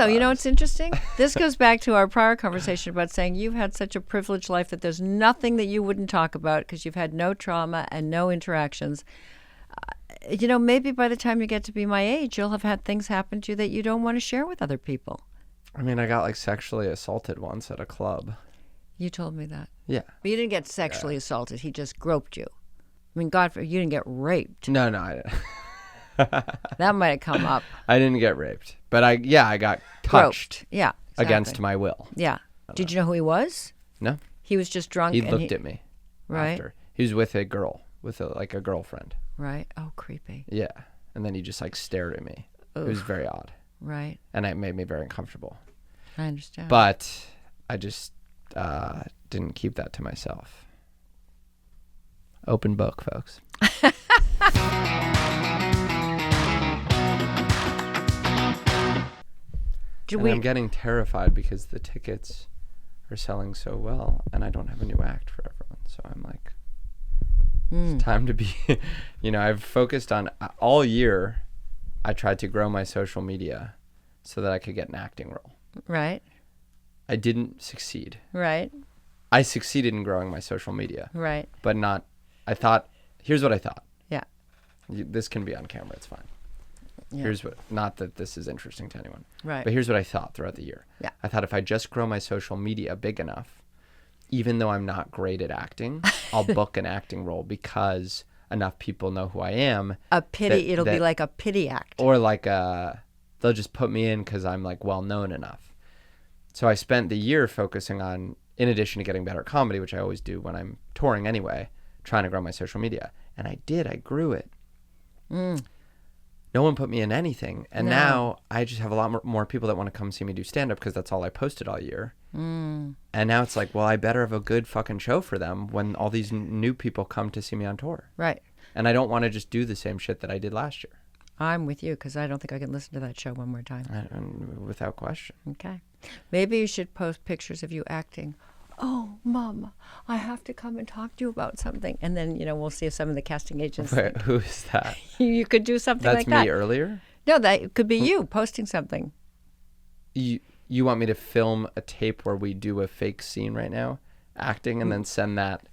So, you know, it's interesting. This goes back to our prior conversation about saying you've had such a privileged life that there's nothing that you wouldn't talk about because you've had no trauma and no interactions. You know, maybe by the time you get to be my age, you'll have had things happen to you that you don't want to share with other people. I mean, I got like sexually assaulted once at a club. You told me that. Yeah. But you didn't get sexually assaulted. He just groped you. I mean, God, you didn't get raped. No, I didn't. That might have come up. I didn't get raped, but I got touched. Groped. Yeah, exactly. Against my will. Yeah. Did you know who he was? No. He was just drunk. He looked at me. Right. After. He was with a girl, with a girlfriend. Right. Oh, creepy. Yeah. And then he just like stared at me. Oof. It was very odd. Right. And it made me very uncomfortable. I understand. But I just didn't keep that to myself. Open book, folks. I'm getting terrified because the tickets are selling so well and I don't have a new act for everyone. So I'm like, it's time to be, I've focused on all year. I tried to grow my social media so that I could get an acting role. Right. I didn't succeed. Right. I succeeded in growing my social media. Right. But here's what I thought. Yeah. This can be on camera. It's fine. Yeah. Not that this is interesting to anyone. Right. But here's what I thought throughout the year. Yeah. I thought if I just grow my social media big enough, even though I'm not great at acting, I'll book an acting role because enough people know who I am. It'll be like a pity act. Or like they'll just put me in because I'm like well known enough. So I spent the year focusing on, in addition to getting better at comedy, which I always do when I'm touring anyway, trying to grow my social media. And I did. I grew it. No one put me in anything. And now I just have a lot more people that want to come see me do stand-up because that's all I posted all year. And now it's like, well, I better have a good fucking show for them when all these new people come to see me on tour. Right. And I don't want to just do the same shit that I did last year. I'm with you because I don't think I can listen to that show one more time. Without question. Okay. Maybe you should post pictures of you acting. Oh, Mom, I have to come and talk to you about something. And then, we'll see if some of the casting agents think, who is that? You could do something like that. That's me earlier? No, that could be you posting something. You want me to film a tape where we do a fake scene right now, acting, and then send that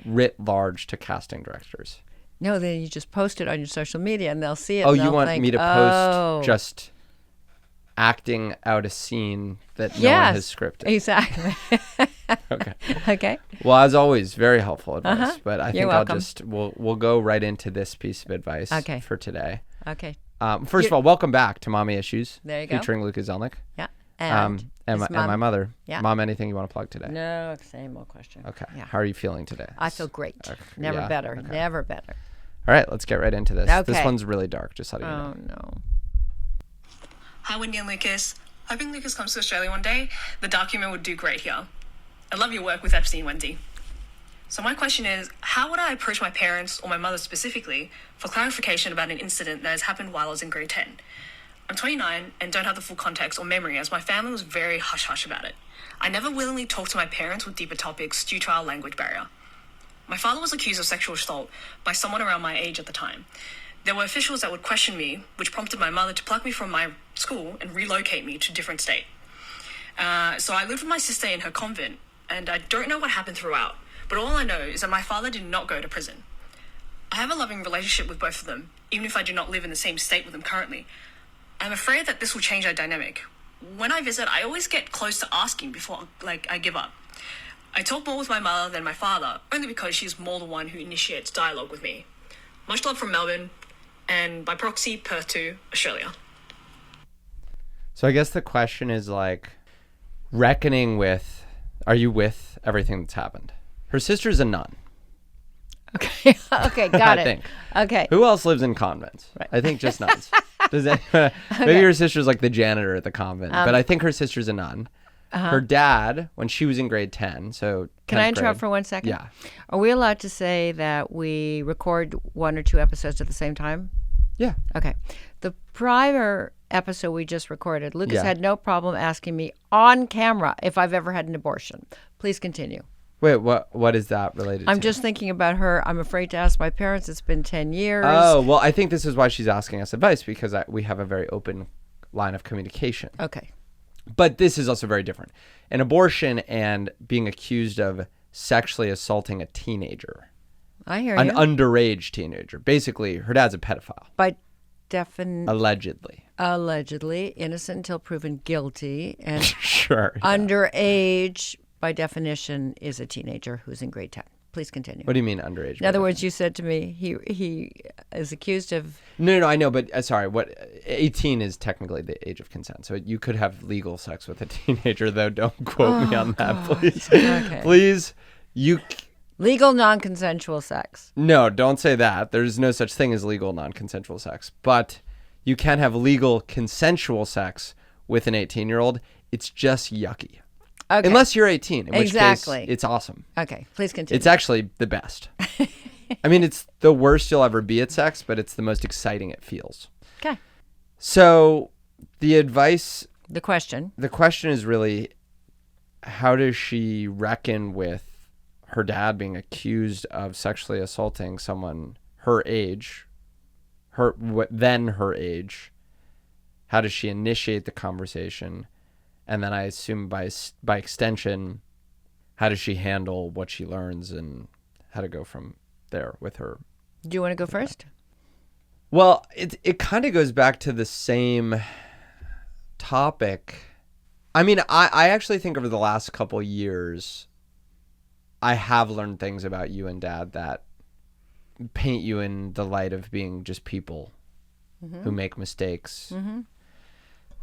writ large to casting directors? No, then you just post it on your social media and they'll see it. Oh, you want me to post just acting out a scene that no one has scripted? Exactly. Okay. Well, as always, very helpful advice. But I think welcome. we'll go right into this piece of advice for today. Okay. First of all, welcome back to Mommy Issues. There you go. Featuring Luca Zelnick. Yeah. And my mother. Yeah. Mom, anything you want to plug today? No, same old question. Okay. Yeah. How are you feeling today? I feel great. Never better. Okay. Never better. All right, let's get right into this. Okay. This one's really dark, just so you know. Oh, no. Hi, Wendy and Lucas. Hoping Lucas comes to Australia one day. The dark humor would do great here. I love your work with Epstein, Wendy. So my question is, how would I approach my parents, or my mother specifically, for clarification about an incident that has happened while I was in grade 10? I'm 29 and don't have the full context or memory as my family was very hush-hush about it. I never willingly talked to my parents with deeper topics due to our language barrier. My father was accused of sexual assault by someone around my age at the time. There were officials that would question me, which prompted my mother to pluck me from my school and relocate me to a different state. So I lived with my sister in her convent, and I don't know what happened throughout, but all I know is that my father did not go to prison. I have a loving relationship with both of them, even if I do not live in the same state with them currently. I'm afraid that this will change our dynamic. When I visit, I always get close to asking before, I give up. I talk more with my mother than my father, only because she's more the one who initiates dialogue with me. Much love from Melbourne, and by proxy, Perth to Australia. So I guess the question is reckoning with, are you with everything that's happened? Her sister's a nun. Okay. Okay, got it. I think. Okay. Who else lives in convents? Right. I think just nuns. Maybe her sister's like the janitor at the convent, but I think her sister's a nun. Her dad, when she was in grade 10, so Can I interrupt for 1 second? Yeah. Are we allowed to say that we record 1 or 2 episodes at the same time? Yeah. Okay. The prior episode we just recorded, Lucas had no problem asking me on camera if I've ever had an abortion. Please continue. Wait, what is that related to? I'm just thinking about her. I'm afraid to ask my parents. It's been 10 years. Oh, well, I think this is why she's asking us advice, because we have a very open line of communication. Okay. But this is also very different. An abortion and being accused of sexually assaulting a teenager. I hear An you. underage teenager. Basically, her dad's a pedophile. By Allegedly. innocent until proven guilty, and Sure. Yeah. underage, by definition, is a teenager who's in grade 10. Please continue. What do you mean underage? In other words, you said to me he is accused of... No, I know, but sorry, 18 is technically the age of consent. So you could have legal sex with a teenager, though. Don't quote me on that, please. Okay. Please, Legal non-consensual sex. No, don't say that. There's no such thing as legal non-consensual sex. But you can have legal consensual sex with an 18-year-old. It's just yucky. Okay. Unless you're 18, in which Exactly. case it's awesome. Okay, please continue. It's actually the best. I mean, it's the worst you'll ever be at sex, but it's the most exciting it feels. Okay. So the The question is really, how does she reckon with her dad being accused of sexually assaulting someone her age, then her age? How does she initiate the conversation? And then I assume by extension, how does she handle what she learns and how to go from there with her? Do you want to go first? Well, it kind of goes back to the same topic. I mean, I actually think over the last couple years, I have learned things about you and Dad that paint you in the light of being just people who make mistakes. Mm-hmm.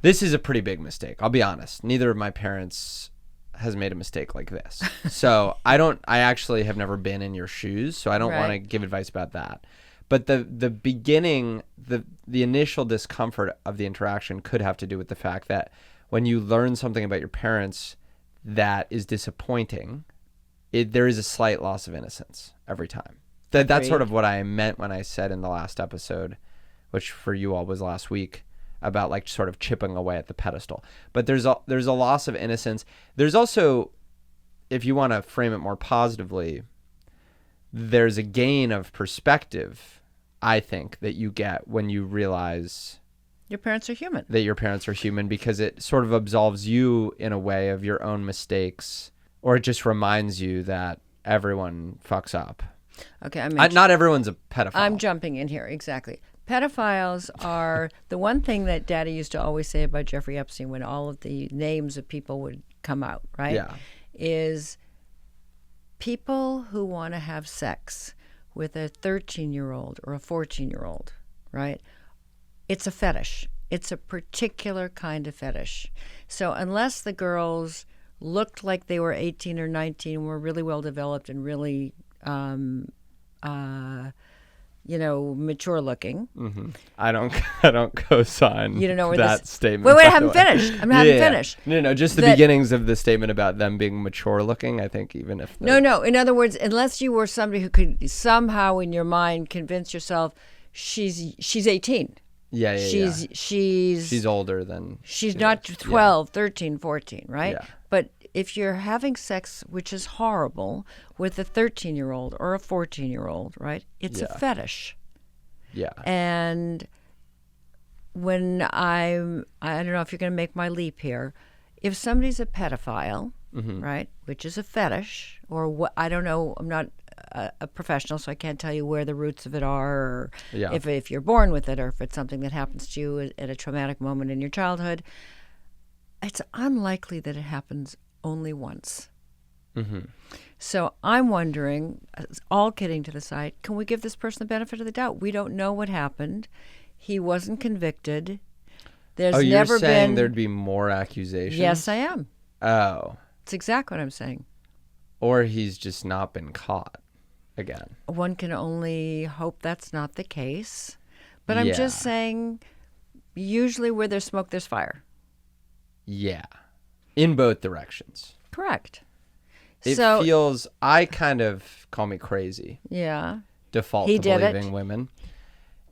This is a pretty big mistake. I'll be honest. Neither of my parents has made a mistake like this. So I actually have never been in your shoes, so I don't want to give advice about that. But the beginning, the initial discomfort of the interaction could have to do with the fact that when you learn something about your parents that is disappointing, there is a slight loss of innocence every time. That's sort of what I meant when I said in the last episode, which for you all was last week, about like sort of chipping away at the pedestal. But there's a loss of innocence. There's also, if you want to frame it more positively, there's a gain of perspective, I think, that you get when you realize Your parents are human. that your parents are human, because it sort of absolves you in a way of your own mistakes, or it just reminds you that everyone fucks up. Okay, Not everyone's a pedophile. I'm jumping in here, exactly. Pedophiles are the one thing that Daddy used to always say about Jeffrey Epstein when all of the names of people would come out, right? Yeah. Is people who want to have sex with a 13-year-old or a 14-year-old, right? It's a fetish. It's a particular kind of fetish. So unless the girls looked like they were 18 or 19, were really well developed and really mature looking. Mm-hmm. I don't co-sign You don't know where that statement. Wait, I by haven't the way. finished. I haven't finished. No, just the beginnings of the statement about them being mature looking, I think, even if... No. In other words, unless you were somebody who could somehow in your mind convince yourself she's 18. Yeah. She's older than... She's not 12, 13, 14, right? Yeah. But if you're having sex, which is horrible, with a 13-year-old or a 14-year-old, right? It's a fetish. Yeah. And when I don't know if you're going to make my leap here, if somebody's a pedophile, right, which is a fetish, or what, I don't know, I'm not a professional, so I can't tell you where the roots of it are, or if you're born with it, or if it's something that happens to you at a traumatic moment in your childhood, it's unlikely that it happens only once. Mm-hmm. So I'm wondering, all kidding to the side, can we give this person the benefit of the doubt? We don't know what happened. He wasn't convicted. There's you're never saying been... there'd be more accusations? Yes, I am. Oh. It's exactly what I'm saying. Or he's just not been caught again. One can only hope that's not the case. But I'm just saying, usually where there's smoke, there's fire. Yeah. In both directions. Correct. It feels, I kind of call me crazy. Yeah. Default to believing women.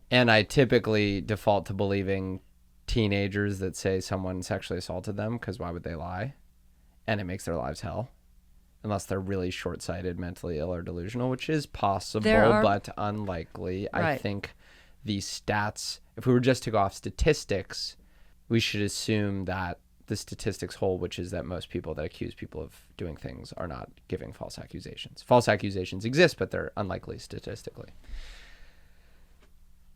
And I typically default to believing teenagers that say someone sexually assaulted them, because why would they lie? And it makes their lives hell. Unless they're really short-sighted, mentally ill, or delusional, which is possible, but unlikely. Right. I think the stats, if we were just to go off statistics, we should assume that the statistics hold, which is that most people that accuse people of doing things are not giving false accusations. False accusations exist, but they're unlikely statistically.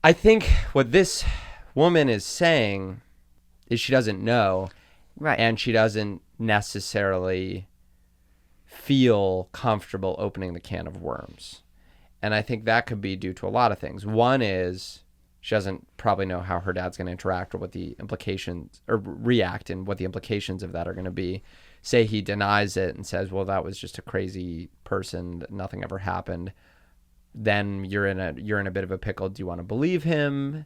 I think what this woman is saying is she doesn't know, Right. and she doesn't necessarily feel comfortable opening the can of worms. And I think that could be due to a lot of things. One is she doesn't probably know how her dad's going to interact or what the implications, or react, and what the implications of that are going to be. Say he denies it and says, well, that was just a crazy person, nothing ever happened. Then you're in a bit of a pickle. Do you want to believe him?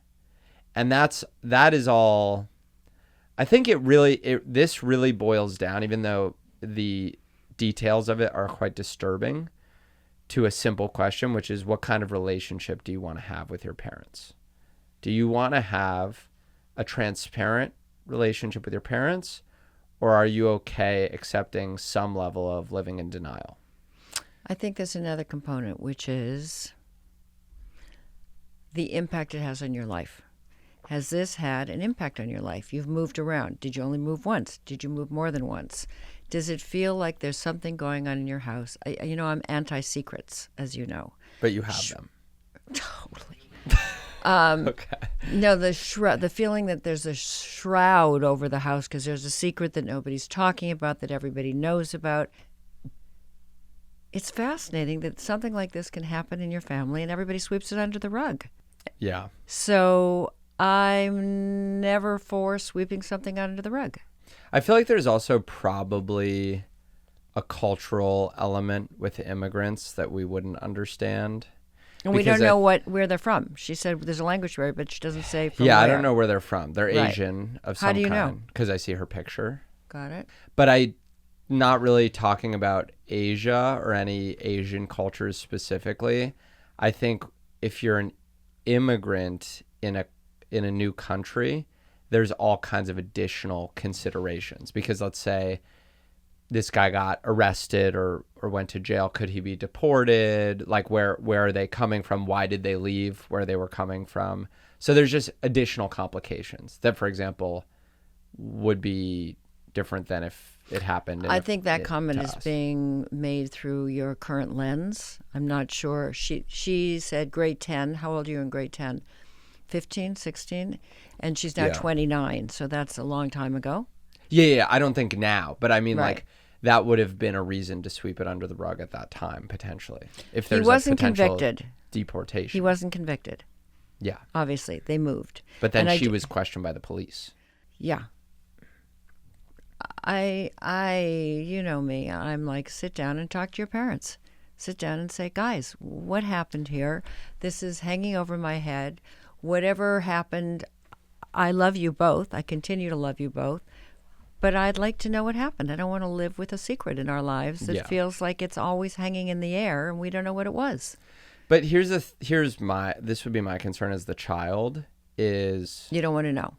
And that is all. I think this really boils down, even though the details of it are quite disturbing, to a simple question, which is, what kind of relationship do you want to have with your parents? Do you want to have a transparent relationship with your parents, or are you okay accepting some level of living in denial? I think there's another component, which is the impact it has on your life. Has this had an impact on your life? You've moved around. Did you only move once? Did you move more than once? Does it feel like there's something going on in your house? I'm anti-secrets, as you know. But you have them. Totally. Okay. No, the feeling that there's a shroud over the house because there's a secret that nobody's talking about, that everybody knows about. It's fascinating that something like this can happen in your family and everybody sweeps it under the rug. Yeah. So I'm never for sweeping something under the rug. I feel like there's also probably a cultural element with immigrants that we wouldn't understand. And we don't know where they're from. She said there's a language barrier, but she doesn't say from where. I don't know where they're from. They're Right. Asian of some How do you kind. know? Because I see her picture. Got it. But I not really talking about Asia or any Asian cultures specifically. I think if you're an immigrant in a new country, there's all kinds of additional considerations. Because let's say this guy got arrested or went to jail. Could he be deported? Like, where are they coming from? Why did they leave where they were coming from? So there's just additional complications that, for example, would be different than if it happened. I think that comment is being made through your current lens. I'm not sure. She said grade 10. How old are you in grade 10? 15, 16? And she's now 29. So that's a long time ago. Yeah. I don't think now. But I mean, Right. like, that would have been a reason to sweep it under the rug at that time, potentially. If there's He wasn't a potential convicted. deportation. He wasn't convicted. Yeah. Obviously, they moved. But then And she was questioned by the police. Yeah. You know me. I'm like, sit down and talk to your parents. Sit down and say, guys, what happened here? This is hanging over my head. Whatever happened, I love you both. I continue to love you both. But I'd like to know what happened. I don't want to live with a secret in our lives that feels like it's always hanging in the air and we don't know what it was. But this would be my concern as the child is... You don't want to know.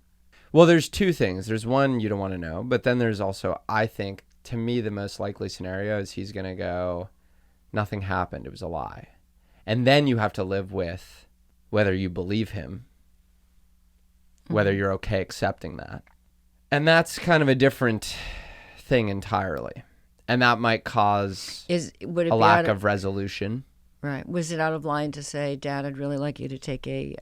Well, there's two things. There's one, you don't want to know. But then there's also, I think, to me, the most likely scenario is he's going to go, nothing happened. It was a lie. And then you have to live with whether you believe him, whether you're okay accepting that. And that's kind of a different thing entirely. And that might cause a lack of resolution. Right. Was it out of line to say, Dad, I'd really like you to take a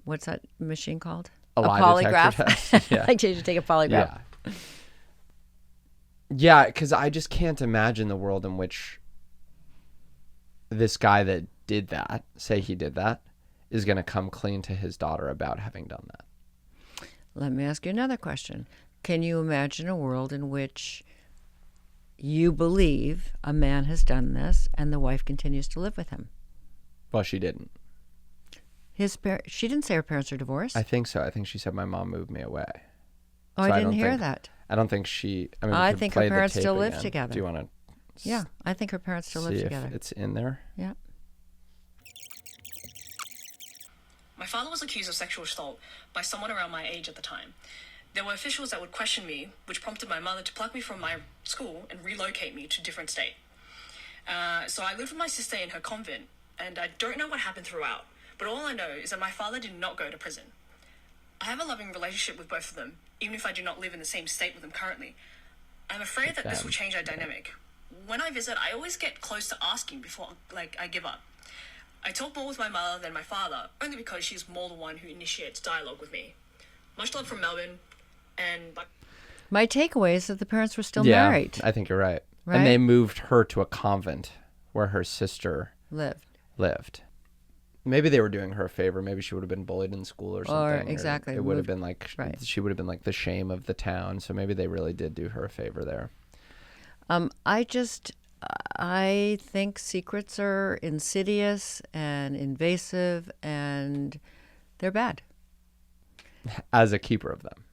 what's that machine called? A lie polygraph. detector test. Yeah. I'd like you to take a polygraph. Yeah, because I just can't imagine the world in which this guy that did that, say he did that, is going to come clean to his daughter about having done that. Let me ask you another question. Can you imagine a world in which you believe a man has done this and the wife continues to live with him? Well, she didn't. She didn't say her parents are divorced. I think so. I think she said my mom moved me away. Oh, So I didn't hear that. I don't think she... I mean, I we could think play her the parents tape still live again. together. Do you want to Yeah, I think her parents still live see together. if it's in there? Yeah. My father was accused of sexual assault by someone around my age at the time. There were officials that would question me, which prompted my mother to pluck me from my school and relocate me to a different state. So I lived with my sister in her convent, and I don't know what happened throughout, but all I know is that my father did not go to prison. I have a loving relationship with both of them, even if I do not live in the same state with them currently. I'm afraid that this will change our dynamic. When I visit, I always get close to asking before, I give up. I talk more with my mother than my father, only because she's more the one who initiates dialogue with me. Much love from Melbourne, and... My takeaway is that the parents were still Yeah, married. I think you're right. Right? And they moved her to a convent where her sister lived. Maybe they were doing her a favor. Maybe she would have been bullied in school or something. Exactly. It would have been like, right. She would have been like the shame of the town. So maybe they really did do her a favor there. I think secrets are insidious and invasive, and they're bad. As a keeper of them.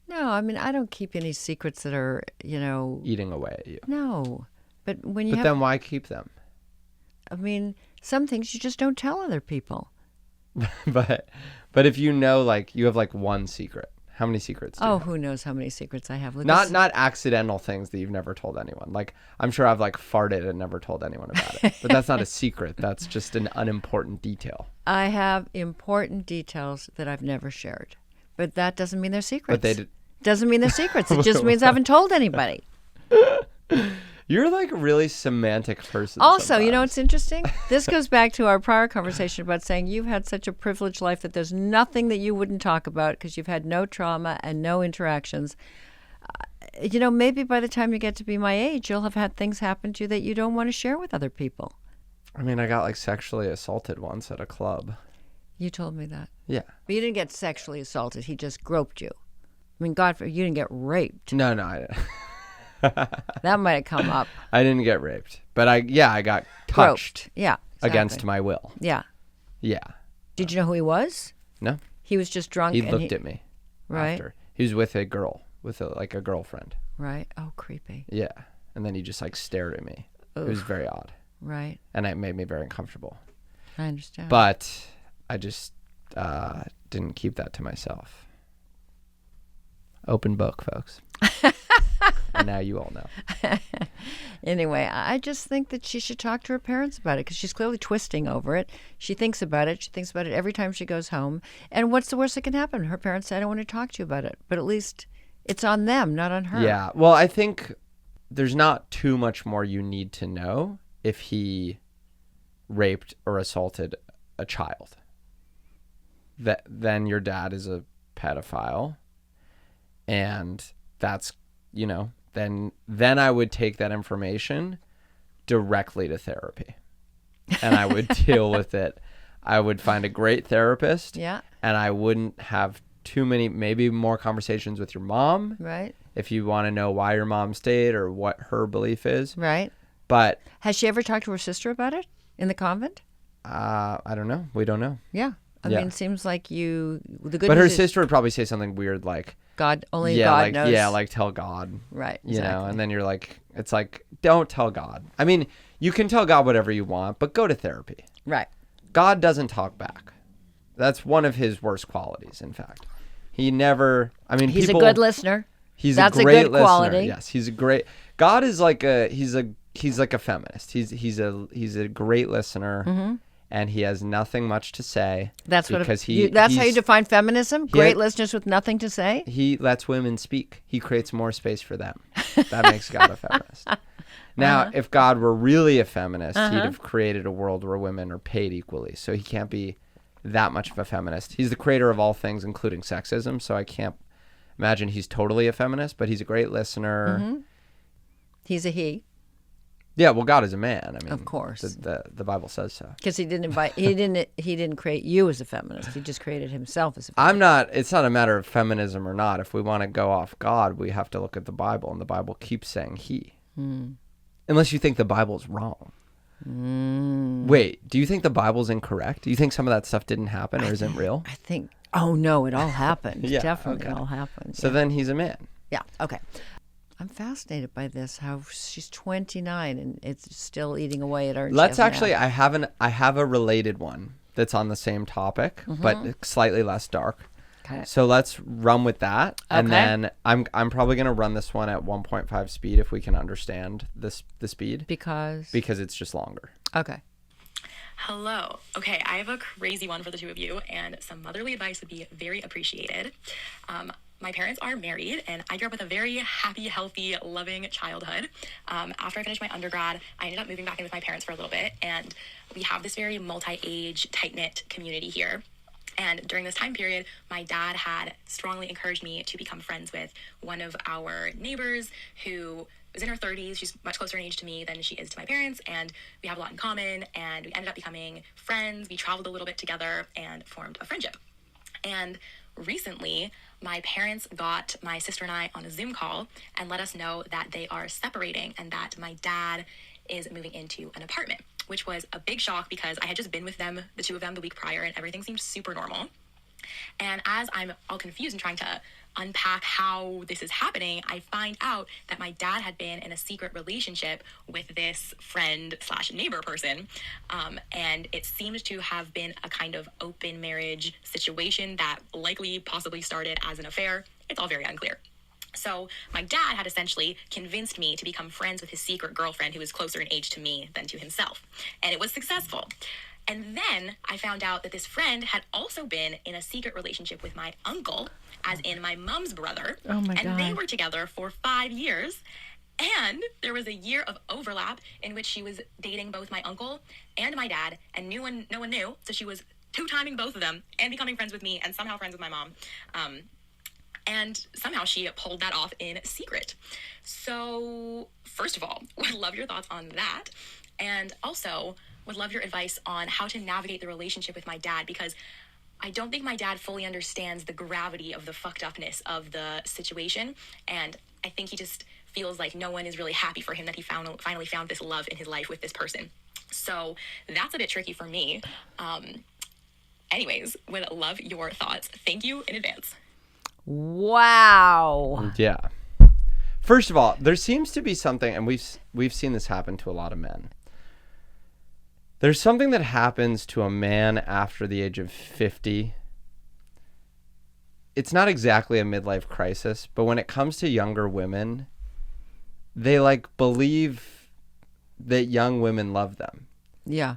No, I mean, I don't keep any secrets that are, Eating away at you. No. But then why keep them? I mean, some things you just don't tell other people. but if you know, like, you have like one secret. How many secrets do you have? Who knows how many secrets I have. Not accidental things that you've never told anyone. Like, I'm sure I've like farted and never told anyone about it. But that's not a secret. That's just an unimportant detail. I have important details that I've never shared. But that doesn't mean they're secrets. But doesn't mean they're secrets. It just means I haven't told anybody. You're like a really semantic person. Also, sometimes. It's interesting. This goes back to our prior conversation about saying you've had such a privileged life that there's nothing that you wouldn't talk about because you've had no trauma and no interactions. Maybe by the time you get to be my age, you'll have had things happen to you that you don't want to share with other people. I mean, I got like sexually assaulted once at a club. You told me that. Yeah. But you didn't get sexually assaulted. He just groped you. I mean, God, you didn't get raped. No, I didn't. That might have come up. I didn't get raped, but I got touched. Groped. Yeah, exactly. Against my will. Yeah. Yeah. Did you know who he was? No. He was just drunk. He looked at me. Right. After. He was with a girl, with a girlfriend. Right. Oh, creepy. Yeah, and then he just like stared at me. Oof. It was very odd. Right. And it made me very uncomfortable. I understand. But I just didn't keep that to myself. Open book, folks. And now you all know. Anyway, I just think that she should talk to her parents about it because she's clearly twisting over it. She thinks about it. She thinks about it every time she goes home. And what's the worst that can happen? Her parents say, I don't want to talk to you about it. But at least it's on them, not on her. Yeah. Well, I think there's not too much more you need to know if he raped or assaulted a child. Then your dad is a pedophile. And that's, then I would take that information directly to therapy. And I would deal with it. I would find a great therapist. Yeah. And I wouldn't have too many, maybe more conversations with your mom. Right. If you want to know why your mom stayed or what her belief is. Right. But has she ever talked to her sister about it in the convent? I don't know. We don't know. Yeah. I mean, it seems like the good But her news is sister would probably say something weird like, God, only yeah, God like, knows. Yeah, like tell God. Right. You Exactly. know, and then you're like, it's like, don't tell God. I mean, you can tell God whatever you want, but go to therapy. Right. God doesn't talk back. That's one of his worst qualities, in fact. He never, he's a good listener. That's a great good listener. quality. Yes, he's a great, God is like he's like a feminist. He's a great listener. Mm-hmm. And he has nothing much to say. That's that's how you define feminism? Great listeners with nothing to say? He lets women speak. He creates more space for them. That makes God a feminist. Now, if God were really a feminist, he'd have created a world where women are paid equally. So he can't be that much of a feminist. He's the creator of all things, including sexism. So I can't imagine he's totally a feminist, but he's a great listener. Mm-hmm. He's a he. Yeah, well, God is a man. I mean, of course, the Bible says so. Because he didn't create you as a feminist. He just created himself as a feminist. It's not a matter of feminism or not. If we want to go off God, we have to look at the Bible, and the Bible keeps saying he. Unless you think the Bible's wrong. Wait, do you think the Bible's incorrect? Do you think some of that stuff didn't happen or isn't real? I think. Oh no, it all happened. Yeah, definitely, okay. It all happened. So then he's a man. Yeah. Okay. I'm fascinated by this. How she's 29 and it's still eating away at her. Let's actually. I have a related one that's on the same topic, but slightly less dark. Okay. So let's run with that, and then I'm probably gonna run this one at 1.5 speed if we can understand the speed. Because it's just longer. Okay. Hello. Okay, I have a crazy one for the two of you, and some motherly advice would be very appreciated. My parents are married, and I grew up with a very happy, healthy, loving childhood. After I finished my undergrad, I ended up moving back in with my parents for a little bit, and we have this very multi-age, tight-knit community here. And during this time period, my dad had strongly encouraged me to become friends with one of our neighbors who was in her 30s. She's much closer in age to me than she is to my parents, and we have a lot in common, and we ended up becoming friends. We traveled a little bit together and formed a friendship. And recently, my parents got my sister and I on a Zoom call and let us know that they are separating and that my dad is moving into an apartment, which was a big shock because I had just been with them, the two of them, the week prior, and everything seemed super normal. And as I'm all confused and trying to unpack how this is happening, I find out that my dad had been in a secret relationship with this friend / neighbor person. And it seemed to have been a kind of open marriage situation that likely possibly started as an affair. It's all very unclear. So my dad had essentially convinced me to become friends with his secret girlfriend who was closer in age to me than to himself. And it was successful. And then I found out that this friend had also been in a secret relationship with my uncle, as in my mom's brother. Oh my God. And they were together for 5 years. And there was a year of overlap in which she was dating both my uncle and my dad, and no one knew. So she was two-timing both of them and becoming friends with me and somehow friends with my mom. And somehow she pulled that off in secret. So first of all, would love your thoughts on that. And also would love your advice on how to navigate the relationship with my dad, because I don't think my dad fully understands the gravity of the fucked upness of the situation. And I think he just feels like no one is really happy for him that he finally found this love in his life with this person. So that's a bit tricky for me. Anyways, would love your thoughts. Thank you in advance. Wow. Yeah. First of all, there seems to be something, and we've seen this happen to a lot of men. There's something that happens to a man after the age of 50. It's not exactly a midlife crisis, but when it comes to younger women, they believe that young women love them. Yeah.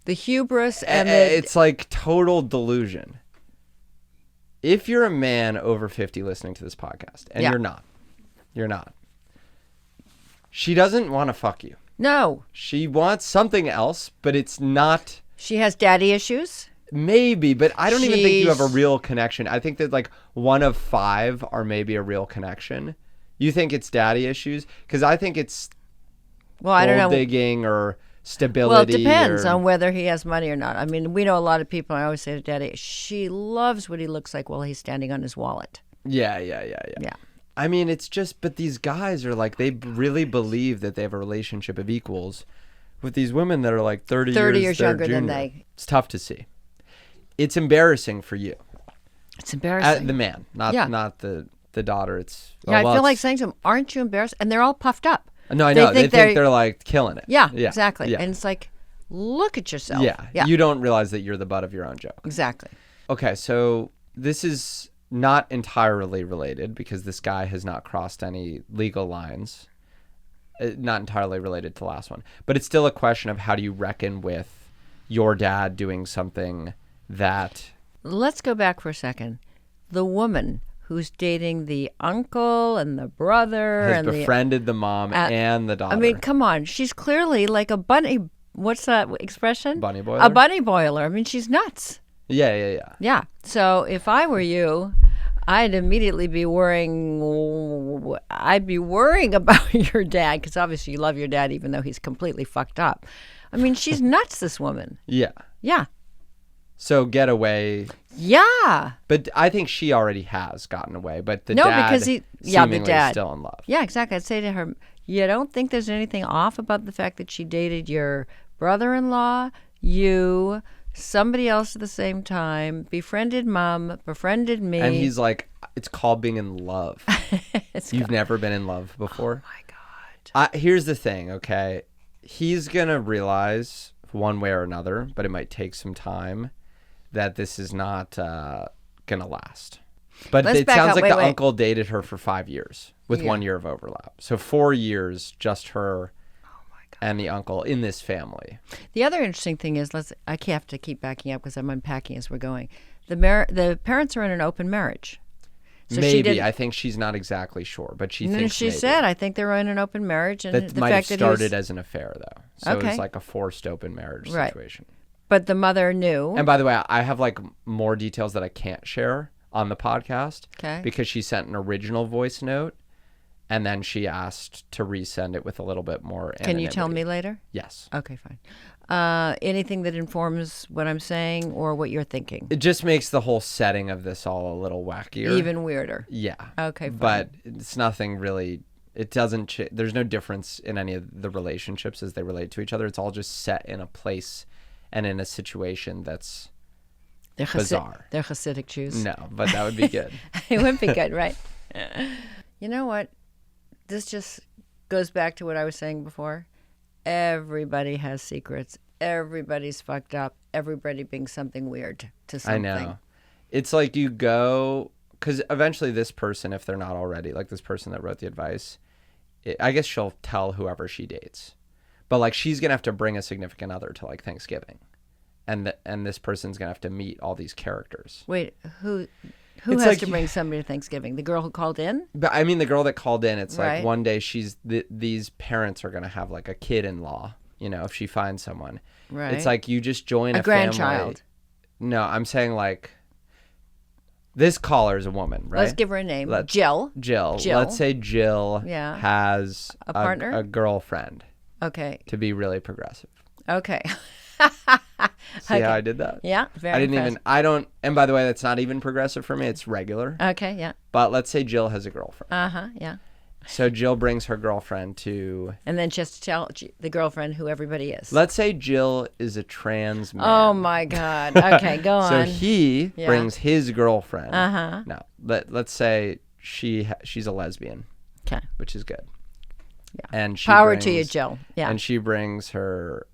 The hubris and it's like total delusion. If you're a man over 50 listening to this podcast, and you're not. She doesn't want to fuck you. No. She wants something else, but it's not. She has daddy issues? Maybe, but I don't even think you have a real connection. I think that one of 5 are maybe a real connection. You think it's daddy issues? Because I think it's I don't know. Digging or stability. Well, it depends on whether he has money or not. I mean, we know a lot of people. I always say to daddy, she loves what he looks like while he's standing on his wallet. Yeah. I mean, it's just, but these guys are they really believe that they have a relationship of equals with these women that are 30 years younger junior. than they. It's tough to see. It's embarrassing for you. It's embarrassing. The man, not the daughter. It's I feel like saying to them, aren't you embarrassed? And they're all puffed up. No, I know. They think they're killing it. Yeah, exactly. Yeah. And it's look at yourself. Yeah. You don't realize that you're the butt of your own joke. Exactly. Okay, so this is not entirely related because this guy has not crossed any legal lines. Not entirely related to the last one. But it's still a question of how do you reckon with your dad doing something that... Let's go back for a second. The woman who's dating the uncle and the brother has befriended the mom and the daughter. I mean, come on. She's clearly like a bunny. What's that expression? Bunny boiler? A bunny boiler. I mean, she's nuts. Yeah. Yeah. So if I were you, I'd immediately be worrying. I'd be worrying about your dad because obviously you love your dad even though he's completely fucked up. I mean, she's nuts, this woman. Yeah. Yeah. So get away. Yeah. But I think she already has gotten away. But the dad because seemingly is still in love. Yeah, exactly. I'd say to her, you don't think there's anything off about the fact that she dated your brother-in-law, you, somebody else at the same time, befriended mom, befriended me. And he's like, it's called being in love. You've never been in love before? Oh, my God. Here's the thing, okay? He's going to realize one way or another, but it might take some time, that this is not going to last. But it sounds like the uncle dated her for 5 years with 1 year of overlap. So 4 years, just her. Oh, my God. and the uncle in this family. The other interesting thing is, I have to keep backing up because I'm unpacking as we're going. The parents are in an open marriage. So Maybe. I think she's not exactly sure, but she thinks she maybe. said, I think they're in an open marriage. And that the might have fact started as an affair, though. So Okay. it's like a forced open marriage Right. situation. But the mother knew. And by the way, I have like more details that I can't share on the podcast. Okay. Because she sent an original voice note, and then she asked to resend it with a little bit more anonymity. Can you tell me later? Yes. Okay, fine. Anything that informs what I'm saying or what you're thinking? It just makes the whole setting of this all a little wackier. Even weirder. Yeah. Okay, fine. But it's nothing really. It doesn't. There's no difference in any of the relationships as they relate to each other. It's all just set in a place and in a situation that's bizarre. They're Hasidic Jews. No, but that would be good. It would be good, right? You know what? This just goes back to what I was saying before. Everybody has secrets. Everybody's fucked up. Everybody brings something weird to something. I know. It's like you go, because eventually this person, if they're not already, like this person that wrote the advice, I guess she'll tell whoever she dates. But like she's going to have to bring a significant other to like Thanksgiving. And this person's going to have to meet all these characters. Wait, who It's has like- to bring somebody to Thanksgiving? The girl who called in? But I mean, the girl that called in, it's Right. like one day these parents are going to have like a kid-in-law, if she finds someone. Right. It's like you just join a grandchild. Family. No, I'm saying like this caller is a woman, right? Let's give her a name. Jill. Jill. Let's say Jill Yeah. has A partner? a girlfriend, Okay. to be really progressive. Okay. See how I did that? Yeah, very and by the way, that's not even progressive for me. It's regular. Okay, yeah. But let's say Jill has a girlfriend. Yeah. So Jill brings her girlfriend to... And then just tell the girlfriend who everybody is. Let's say Jill is a trans man. Oh, my God. Okay, go on. So he Yeah. brings his girlfriend. Uh-huh. No, let's say she's a lesbian, Okay. which is good. Yeah. And she Power to brings- you, Jill. Yeah. And she brings her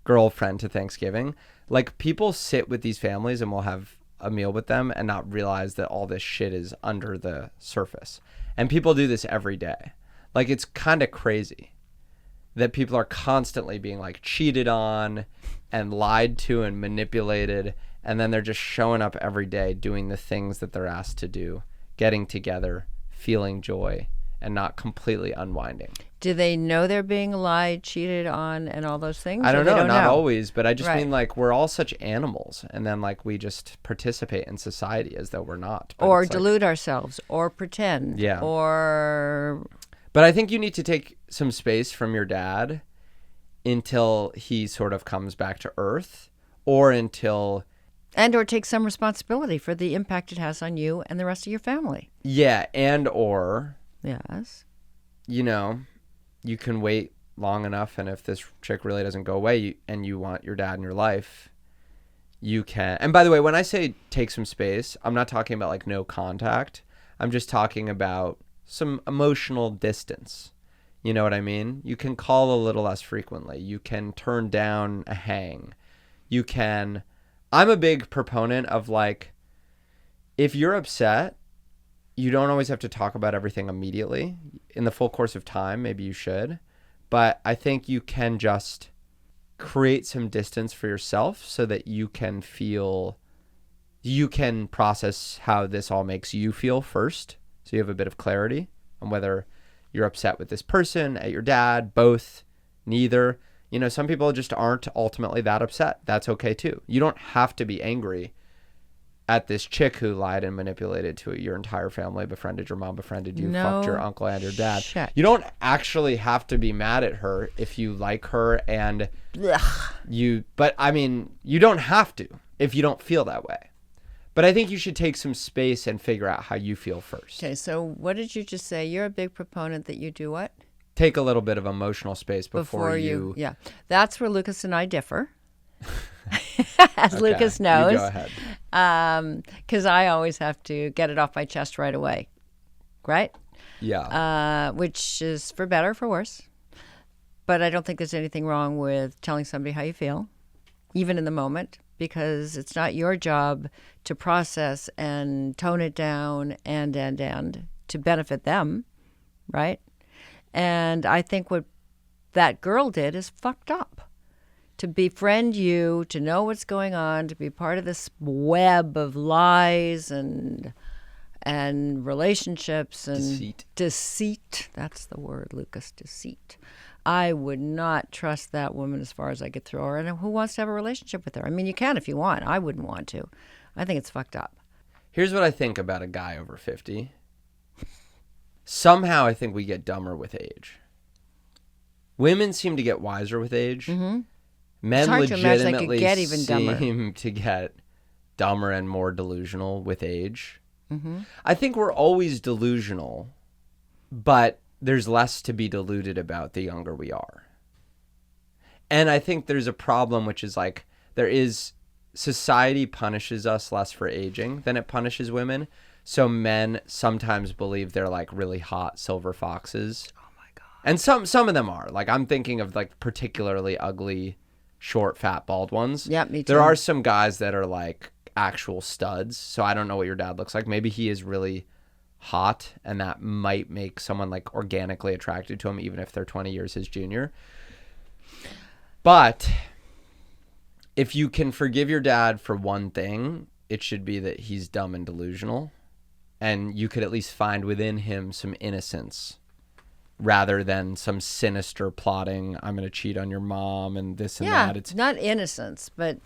girlfriend to Thanksgiving. Like, people sit with these families and will have a meal with them and not realize that all this shit is under the surface. And people do this every day. Like, it's kind of crazy that people are constantly being like cheated on and lied to and manipulated, and then they're just showing up every day doing the things that they're asked to do, getting together, feeling joy, and not completely unwinding. Do they know they're being lied, cheated on, and all those things? I or don't they know, not know? always, but I just Right. mean like we're all such animals, and then like we just participate in society as though we're not. But Or it's like- delude ourselves, or pretend. Yeah. Or But I think you need to take some space from your dad until he sort of comes back to earth, or until or take some responsibility for the impact it has on you and the rest of your family. or Yes. you can wait long enough, and if this chick really doesn't go away and you want your dad in your life, you can. And by the way, when I say take some space, I'm not talking about like no contact. I'm just talking about some emotional distance. You know what I mean? You can call a little less frequently. You can turn down a hang. I'm a big proponent of like, if you're upset, you don't always have to talk about everything immediately. In the full course of time, maybe you should. But I think you can just create some distance for yourself so that you can process how this all makes you feel first. So you have a bit of clarity on whether you're upset with this person, at your dad, both, neither. Some people just aren't ultimately that upset. That's okay too. You don't have to be angry at this chick who lied and manipulated to your entire family, befriended your mom, befriended you, fucked your uncle and your dad. shit. You don't actually have to be mad at her if you like her and but I mean, you don't have to if you don't feel that way. But I think you should take some space and figure out how you feel first. Okay, so what did you just say? You're a big proponent that you do what? Take a little bit of emotional space before you... Yeah. That's where Lucas and I differ. As Okay, Lucas knows. You go ahead. Because I always have to get it off my chest right away. Right? Yeah. Which is for better or for worse. But I don't think there's anything wrong with telling somebody how you feel, even in the moment, because it's not your job to process and tone it down and to benefit them, right? And I think what that girl did is fucked up. To befriend you, to know what's going on, to be part of this web of lies and relationships and deceit. That's the word, Lucas, deceit. I would not trust that woman as far as I could throw her. And who wants to have a relationship with her? I mean, you can if you want. I wouldn't want to. I think it's fucked up. Here's what I think about a guy over 50. Somehow I think we get dumber with age. Women seem to get wiser with age. Mm-hmm. Men It's hard to imagine they could legitimately get even dumber. seem to get dumber and more delusional with age. Mm-hmm. I think we're always delusional, but there's less to be deluded about the younger we are. And I think there's a problem, which is like society punishes us less for aging than it punishes women. So men sometimes believe they're like really hot silver foxes. Oh my God. And some of them are. Like I'm thinking of like particularly ugly, short, fat, bald ones. Yeah, me too. There are some guys that are like actual studs. So I don't know what your dad looks like. Maybe he is really hot and that might make someone like organically attracted to him even if they're 20 years his junior. But if you can forgive your dad for one thing, it should be that he's dumb and delusional. And you could at least find within him some innocence rather than some sinister plotting, I'm going to cheat on your mom and this and that. It's not innocence, but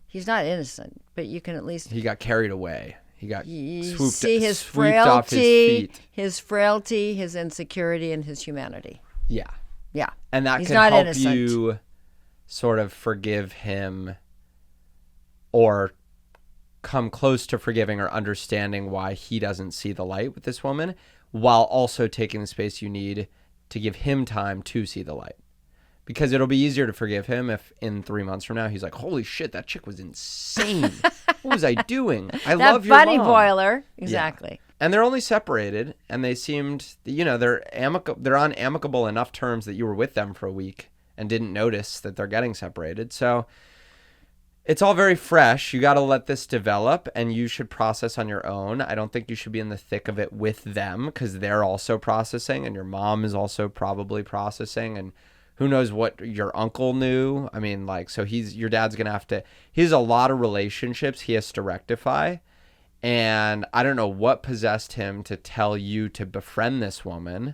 he's not innocent. But you can at least... He got carried away. He got see his swooped off his frailty, his insecurity, and his humanity. Yeah. Yeah. And that He's could not help innocent. you sort of forgive him or come close to forgiving or understanding why he doesn't see the light with this woman, while also taking the space you need to give him time to see the light. Because it'll be easier to forgive him if in 3 months from now he's like, holy shit, that chick was insane. What was I doing? I love your bunny mom. boiler. Exactly. Yeah. And they're only separated, and they seemed, they're on amicable enough terms that you were with them for a week and didn't notice that they're getting separated. So it's all very fresh. You got to let this develop, and you should process on your own. I don't think you should be in the thick of it with them because they're also processing, and your mom is also probably processing, and who knows what your uncle knew. I mean, like, so your dad's going to have to, he has a lot of relationships he has to rectify. And I don't know what possessed him to tell you to befriend this woman.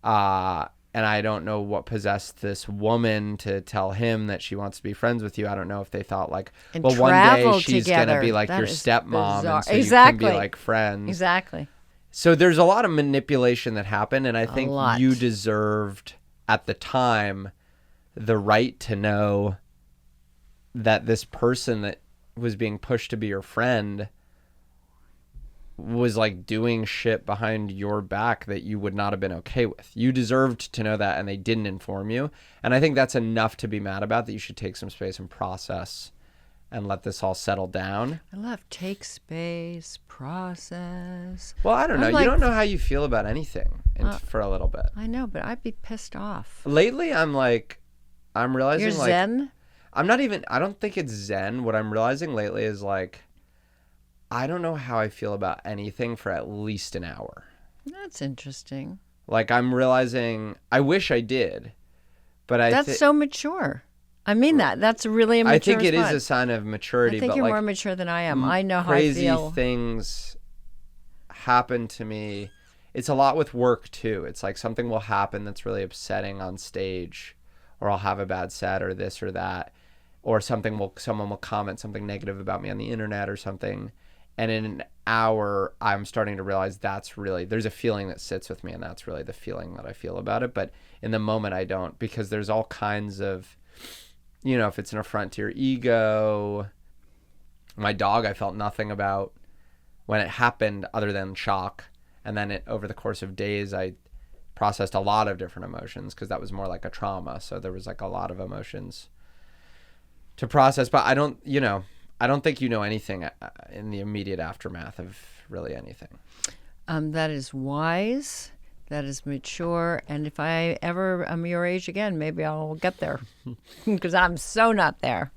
And I don't know what possessed this woman to tell him that she wants to be friends with you. I don't know if they thought like, And well, one day travel she's going to be like That your is stepmom. bizarre. And so Exactly. you can be like friends. Exactly. So there's a lot of manipulation that happened. And I think lot. you deserved at the time the right to know that this person that was being pushed to be your friend was like doing shit behind your back that you would not have been okay with. You deserved to know that, and they didn't inform you. And I think that's enough to be mad about, that you should take some space and process and let this all settle down. I love take space, process. Well, I don't know. I'm You like- don't know how you feel about anything for a little bit. I know, but I'd be pissed off. Lately, I'm realizing You're like, zen? I don't think it's zen. What I'm realizing lately is like, I don't know how I feel about anything for at least an hour. That's interesting. Like I'm realizing, I wish I did, but That's so mature. I mean that. That's really a mature I think it is response. a sign of maturity. I think but you're like more mature than I am. I know how I crazy feel. things happen to me. It's a lot with work too. It's like something will happen that's really upsetting on stage, or I'll have a bad set or this or that, or someone will comment something negative about me on the internet or something. And in an hour, I'm starting to realize there's a feeling that sits with me, and that's really the feeling that I feel about it. But in the moment, I don't, because there's all kinds of, if it's an affront to your ego. My dog, I felt nothing about when it happened other than shock. And then over the course of days, I processed a lot of different emotions because that was more like a trauma. So there was like a lot of emotions to process. But I don't think you know anything in the immediate aftermath of really anything. That is wise. That is mature. And if I ever am your age again, maybe I'll get there because I'm so not there.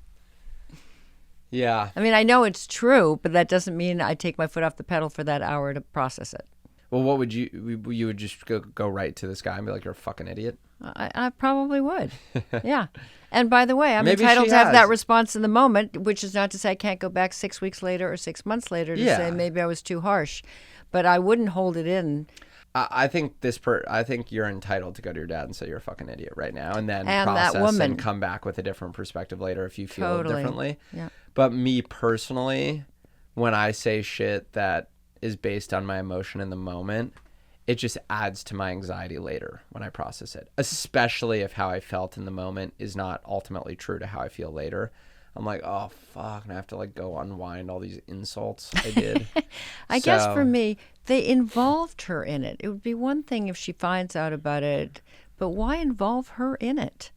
Yeah. I mean, I know it's true, but that doesn't mean I take my foot off the pedal for that hour to process it. Well, what would you would just go right to this guy and be like, you're a fucking idiot? I probably would. Yeah. And by the way, I'm Maybe entitled she to have that has. response in the moment, which is not to say I can't go back 6 weeks later or 6 months later to say maybe I was too harsh. But I wouldn't hold it in. I think I think you're entitled to go to your dad and say you're a fucking idiot right now, and then And process that woman. and come back with a different perspective later if you feel Totally. differently. Yeah. But me personally, when I say shit that is based on my emotion in the moment, it just adds to my anxiety later when I process it, especially if how I felt in the moment is not ultimately true to how I feel later. I'm like, oh, fuck, and I have to like go unwind all these insults I did. I guess for me, they involved her in it. It would be one thing if she finds out about it, but why involve her in it?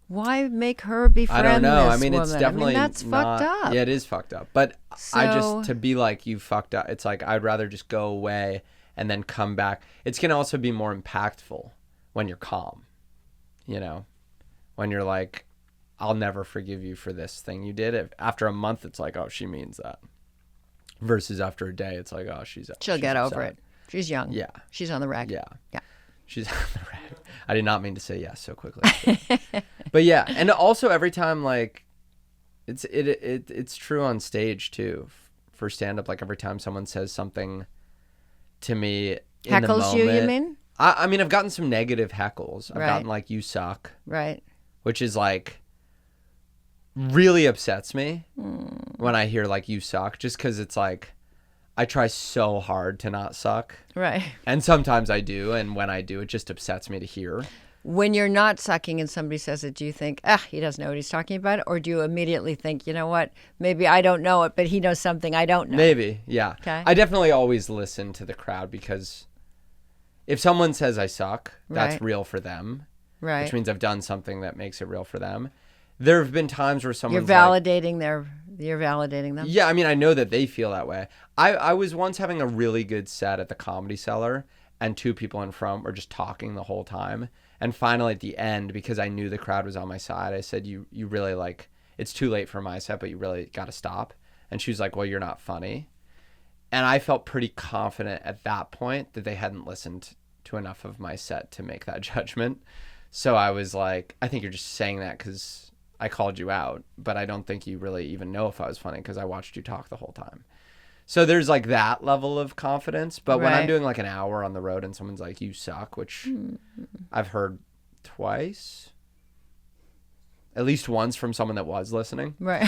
Why make her befriend I don't know. this I mean, woman? it's definitely that's not, fucked up. Yeah, it is fucked up. But I So- just, to be like, you fucked up, it's like, I'd rather just go away and then come back. It's going to also be more impactful when you're calm, you know, when you're like, I'll never forgive you for this thing you did. After a month, it's like, oh, she means that. Versus after a day, it's like, oh, she'll get over upset. it. She's young. Yeah. She's on the rack. Yeah. Yeah. She's on the rack. I did not mean to say yes so quickly. But yeah, and also every time, like, it's true on stage too for stand up. Like every time someone says something to me in the Heckles you moment, mean? I mean, I've gotten some negative heckles. I've Right. gotten like, you suck, Right. which is like really upsets me when I hear like, you suck, just because it's like I try so hard to not suck. Right. And sometimes I do, and when I do, it just upsets me to hear. When you're not sucking and somebody says it, do you think, he doesn't know what he's talking about? Or do you immediately think, you know what, maybe I don't know it, but he knows something I don't know? Maybe, yeah. Okay. I definitely always listen to the crowd, because if someone says I suck, that's Right. real for them, Right. which means I've done something that makes it real for them. There have been times where You're someone's validating you're validating them? yeah, I mean, I know that they feel that way. I was once having a really good set at the Comedy Cellar, and two people in front were just talking the whole time. And finally at the end, because I knew the crowd was on my side, I said, you really, like, it's too late for my set, but you really got to stop. And she was like, well, you're not funny. And I felt pretty confident at that point that they hadn't listened to enough of my set to make that judgment. So I was like, I think you're just saying that because I called you out, but I don't think you really even know if I was funny because I watched you talk the whole time. So there's like that level of confidence. But when I'm Right. doing like an hour on the road and someone's like, you suck, which I've heard twice, at least once from someone that was listening, Right.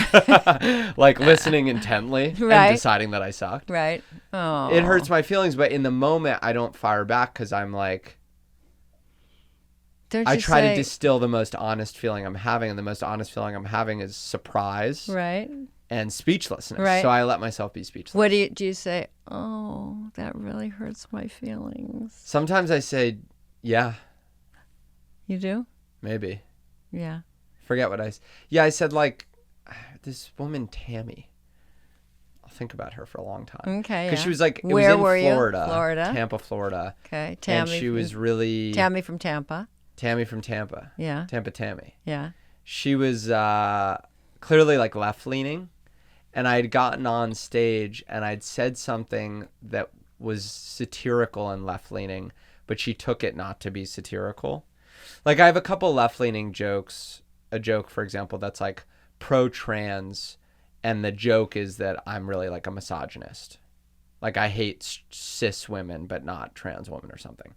like listening intently Right. and deciding that I sucked. Right. Oh. It hurts my feelings, but in the moment I don't fire back because I'm like, Don't I you try say, to distill the most honest feeling I'm having, and the most honest feeling I'm having is surprise Right. and speechlessness. Right. So I let myself be speechless. What do you say? Oh, that really hurts my feelings. Sometimes I say, yeah, You do? maybe. Yeah. Forget what I said, like, this woman, Tammy. I'll think about her for a long time. Okay. Because Yeah. she was like, it Where was in were you? Florida. Florida. Tampa, Florida. Okay. Tammy. And she was really... Tammy from Tampa. Tammy from Tampa. Yeah. Tammy. Yeah. She was clearly like left-leaning, and I had gotten on stage and I'd said something that was satirical and left-leaning, but she took it not to be satirical. Like, I have a couple left-leaning jokes. A joke, for example, that's like pro-trans, and the joke is that I'm really like a misogynist. Like, I hate cis women, but not trans women or something.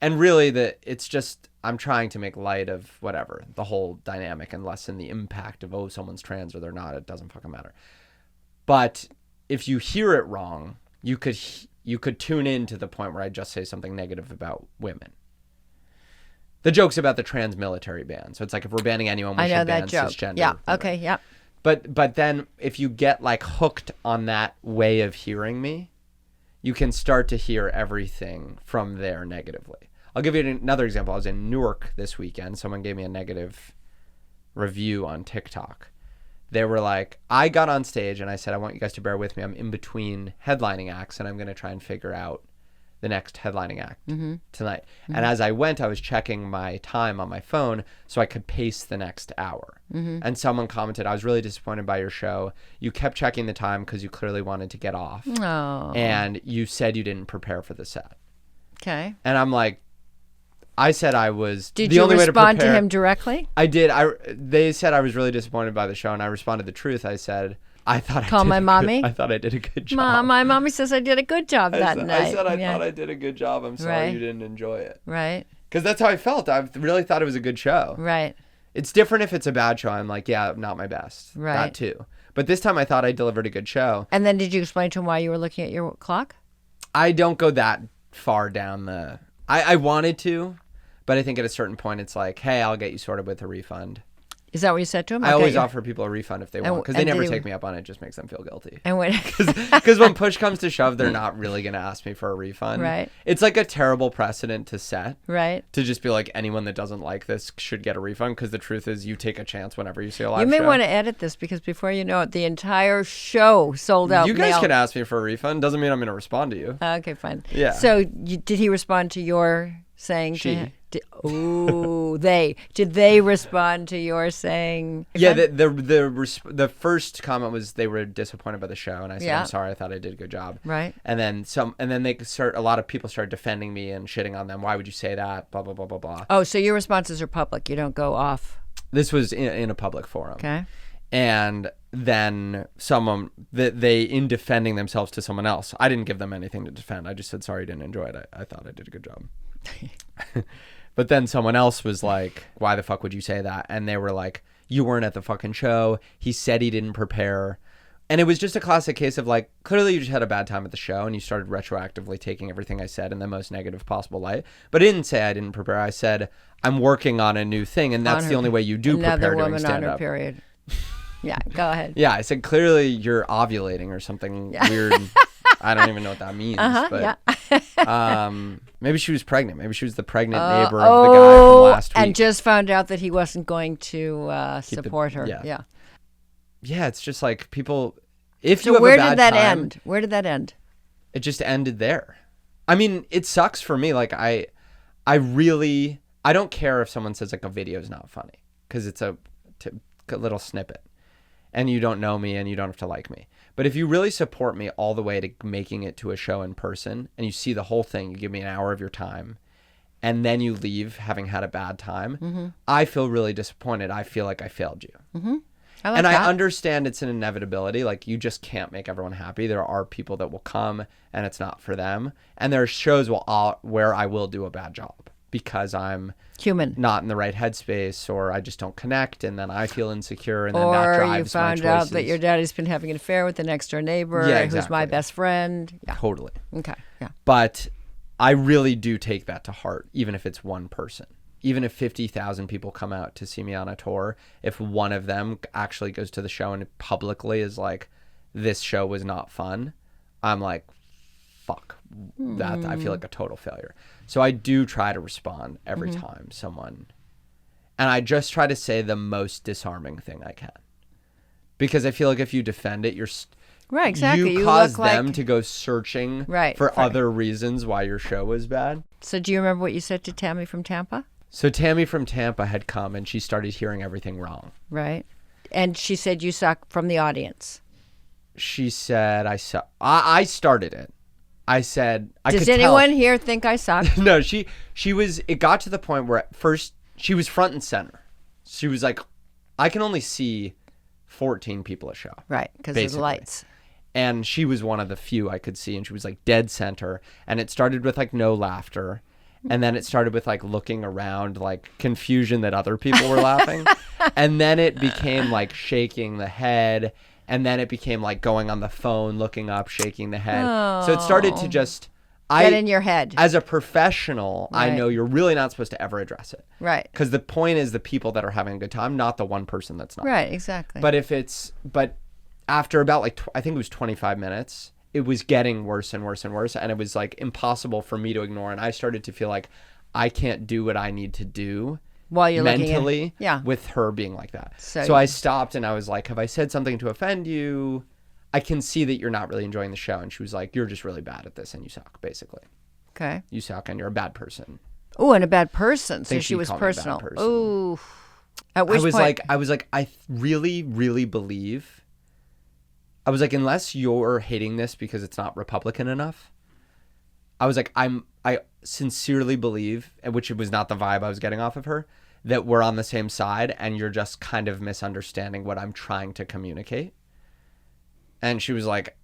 And really, it's just, I'm trying to make light of whatever, the whole dynamic, and lessen the impact of, oh, someone's trans or they're not. It doesn't fucking matter. But if you hear it wrong, you could tune in to the point where I just say something negative about women. The joke's about the trans military ban. So it's like, if we're banning anyone, we I know should ban that joke. cisgender. Yeah. women. Okay. Yeah. But then if you get like hooked on that way of hearing me, you can start to hear everything from there negatively. I'll give you another example. I was in Newark this weekend. Someone gave me a negative review on TikTok. They were like, I got on stage and I said, I want you guys to bear with me. I'm in between headlining acts and I'm going to try and figure out the next headlining act tonight. And as I went, I was checking my time on my phone so I could pace the next hour. And someone commented, I was really disappointed by your show. You kept checking the time because you clearly wanted to get off. Oh. And you said you didn't prepare for the set. Okay. And I'm like, I said I was. Did the you only respond way to prepare, to him directly? I did. They said I was really disappointed by the show, and I responded the truth. I said, I thought Call I did my mommy? I thought I did a good job. Mom, my mommy says I did a good job that night. I said I thought I did a good job. I'm sorry you didn't enjoy it. Right. Because that's how I felt. I really thought it was a good show. Right. It's different if it's a bad show. I'm like, yeah, not my best. Right. That too. But this time I thought I delivered a good show. And then did you explain to him why you were looking at your clock? I don't go that far down the... I wanted to, but I think at a certain point it's like, hey, I'll get you sorted with a refund. Is that what you said to him? I always offer people a refund if they want, because they and never did he- take me up on it. It just makes them feel guilty. And when Because when push comes to shove, they're not really going to ask me for a refund. Right. It's like a terrible precedent to set. Right. To just be like, anyone that doesn't like this should get a refund, because the truth is you take a chance whenever you see a live You may show. want to edit this because before you know it, the entire show sold out. You guys mail. can ask me for a refund. Doesn't mean I'm going to respond to you. Okay, fine. Yeah. So did he respond to your saying? She. To him? Did they respond to your saying? Yeah, the first comment was they were disappointed by the show, and I said, Yeah. I'm sorry, I thought I did a good job. Right. And then a lot of people started defending me and shitting on them. Why would you say that? Blah blah blah blah blah. Oh, so your responses are public. You don't go off. This was in a public forum. Okay. And then they in defending themselves to someone else, I didn't give them anything to defend. I just said, sorry, I didn't enjoy it. I thought I did a good job. But then someone else was like, why the fuck would you say that? And they were like, you weren't at the fucking show. He said he didn't prepare. And it was just a classic case of like, clearly you just had a bad time at the show and you started retroactively taking everything I said in the most negative possible light. But I didn't say I didn't prepare. I said, I'm working on a new thing, and that's the only way you do Another prepare doing woman on her stand-up. period. Yeah, go ahead. Yeah, I said, clearly you're ovulating or something weird. I don't even know what that means. But maybe she was pregnant. Maybe she was the pregnant neighbor of the guy from last week. And just found out that he wasn't going to support her. Yeah. Yeah, it's just like people, if So you have where a bad did that time, end? Where did that end? it just ended there. I mean, it sucks for me. Like I don't care if someone says like a video is not funny, because it's a little snippet and you don't know me and you don't have to like me. But if you really support me all the way to making it to a show in person and you see the whole thing, you give me an hour of your time, and then you leave having had a bad time, I feel really disappointed. I feel like I failed you. I like And that. I understand it's an inevitability. Like, you just can't make everyone happy. There are people that will come and it's not for them. And there are shows where I will do a bad job because I'm Human. not in the right headspace, or I just don't connect, and then I feel insecure, and then that Or drives you found my out choices. that your daddy's been having an affair with the next door neighbor, Yeah, who's my exactly. best friend. Yeah. Totally. Okay. Yeah. But I really do take that to heart, even if it's one person. Even if 50,000 people come out to see me on a tour, if one of them actually goes to the show and publicly is like, this show was not fun, I'm like, fuck. That I feel like a total failure. So I do try to respond every time someone, and I just try to say the most disarming thing I can, because I feel like if you defend it, Right, exactly. You You cause look them like- to go searching Right, for for- other reasons why your show was bad. So do you remember what you said to Tammy from Tampa? So Tammy from Tampa had come and she started hearing everything wrong. Right. And she said you suck from the audience. She said I suck. I started it. I said I Does could anyone tell. here think I suck? No, she was. It got to the point where at first she was front and center. She was like, I can only see 14 people a show. Right, because of the Basically. lights. And she was one of the few I could see, and she was like dead center. And it started with like no laughter. And then it started with like looking around, like confusion that other people were laughing. And then it became like shaking the head. And then it became like going on the phone, looking up, shaking the head. So it started to just... Get in your head. As a professional, I Right. know you're really not supposed to ever address it. Right. Because the point is the people that are having a good time, not the one person that's not. Right, exactly. But after about like, I think it was 25 minutes, it was getting worse and worse and worse. And it was like impossible for me to ignore. And I started to feel like I can't do what I need to do While you're looking at- mentally yeah. with her being like that. So- So I stopped and I was like, have I said something to offend you? I can see that you're not really enjoying the show. And she was like, you're just really bad at this and you suck, basically. Okay. You suck and you're a bad person. Oh, and a bad person. So Think she she was called me a bad personal. person. Oh. At which point? I was like, I really, really believe. I was like, unless you're hating this because it's not Republican enough. I was like, I sincerely believe, which was not the vibe I was getting off of her, that we're on the same side and you're just kind of misunderstanding what I'm trying to communicate. And she was like,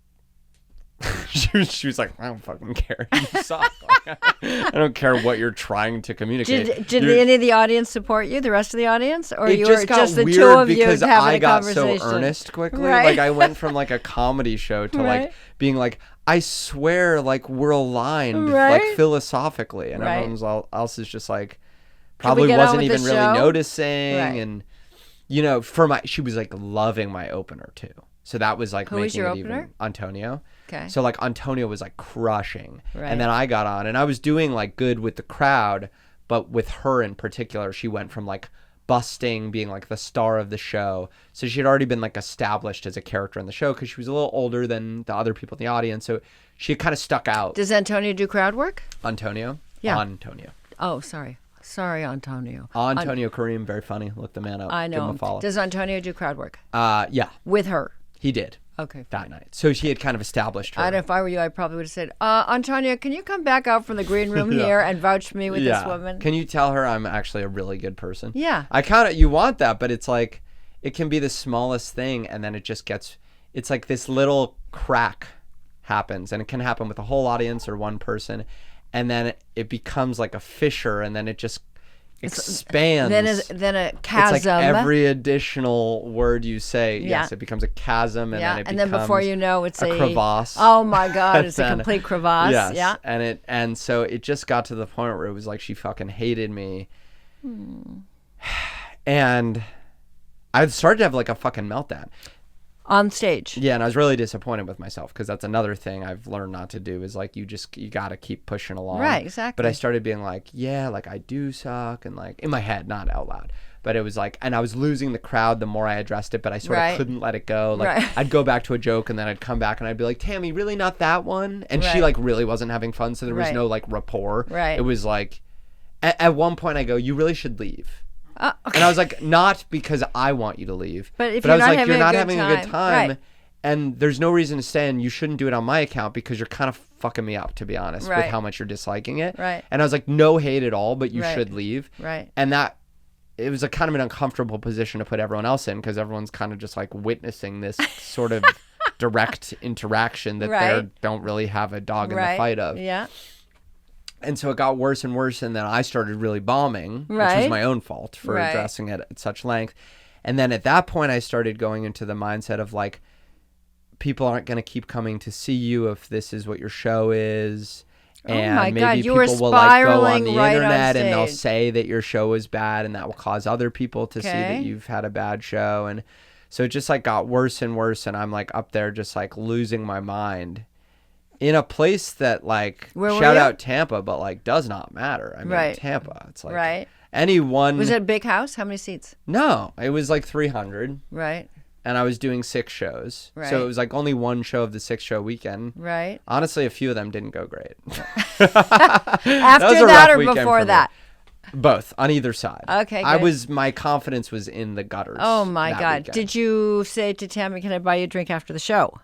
she was like, I don't fucking care. You suck. Like, I don't care what you're trying to communicate. Did any of the audience support you? The rest of the audience, or it you just were got just the weird two of you because having I a got so conversation? earnest quickly. Right. Like I went from like a comedy show to Right. like being like, I swear, like we're aligned, Right. like philosophically, and Right. everyone else is just like Can we probably get on wasn't with the even really show? noticing, Right. and she was like loving my opener too. So that was like Who making was your it opener? even Antonio. Okay. So like Antonio was like crushing. Right. And then I got on and I was doing like good with the crowd, but with her in particular, she went from like busting, being like the star of the show. So she had already been like established as a character in the show because she was a little older than the other people in the audience. So she kind of stuck out. Does Antonio do crowd work? Antonio? Yeah. Antonio. Oh, sorry. Sorry, Antonio. Antonio Kareem, very funny. Look the man up. I Give know him a him. follow. Does Antonio do crowd work? Yeah, With her? he did. Okay. That night. So she had kind of established her. I don't know, if I were you, I probably would have said, Antonio, can you come back out from the green room here and vouch for me with this woman? Can you tell her I'm actually a really good person? Yeah. You want that, but it's like, it can be the smallest thing and then it just gets, it's like this little crack happens and it can happen with a whole audience or one person. And then it becomes like a fissure and then it just expands. Then a chasm. It's like every additional word you say, Yeah. yes, it becomes a chasm and then it and becomes then before you know, it's a crevasse. Oh my God, it's a Then- complete crevasse. Yes. Yeah. And so it just got to the point where it was like she fucking hated me. And I started to have like a fucking meltdown. On stage. Yeah, and I was really disappointed with myself because that's another thing I've learned not to do is like you got to keep pushing along. Right, exactly. But I started being like, yeah, like I do suck and like in my head, not out loud. But it was like, and I was losing the crowd the more I addressed it, but I sort of Right. couldn't let it go. Like Right. I'd go back to a joke and then I'd come back and I'd be like, Tammy, really not that one? And she Right. like really wasn't having fun. So there was Right. no like rapport. Right. It was like, at one point I go, you really should leave. Okay. And I was like, not because I want you to leave. But if I you're was not like, having you're a not good having a good time. time. Right. And there's no reason to stay, and you shouldn't do it on my account because you're kind of fucking me up, to be honest, with Right. how much you're disliking it. Right. And I was like, no hate at all, but you Right. should leave. Right. And that, it was a kind of an uncomfortable position to put everyone else in because everyone's kind of just like witnessing this sort of direct interaction that they Right. don't really have a dog in Right. the fight of. Yeah. And so it got worse and worse, and then I started really bombing, which Right. was my own fault for Right. addressing it at such length. And then at that point, I started going into the mindset of like, people aren't going to keep coming to see you if this is what your show is. And my maybe God, you people were will like go on spiraling the right on internet and they'll stage. say that your show is bad, and that will cause other people to see Okay. that you've had a bad show. And so it just like got worse and worse, and I'm like up there just like losing my mind in a place that like, Where were shout you? out Tampa, but like does not matter. I mean, Right. Tampa, it's like Right. anyone. Was it a big house? How many seats? No, it was like 300, Right. and I was doing 6 shows. Right. So it was like only one show of the 6-show weekend. Right. Honestly, a few of them didn't go great. After was a that rough or weekend for before me. that? Both, on either side. Okay, good. My confidence was in the gutters. Oh my that God. weekend. Did you say to Tammy, can I buy you a drink after the show?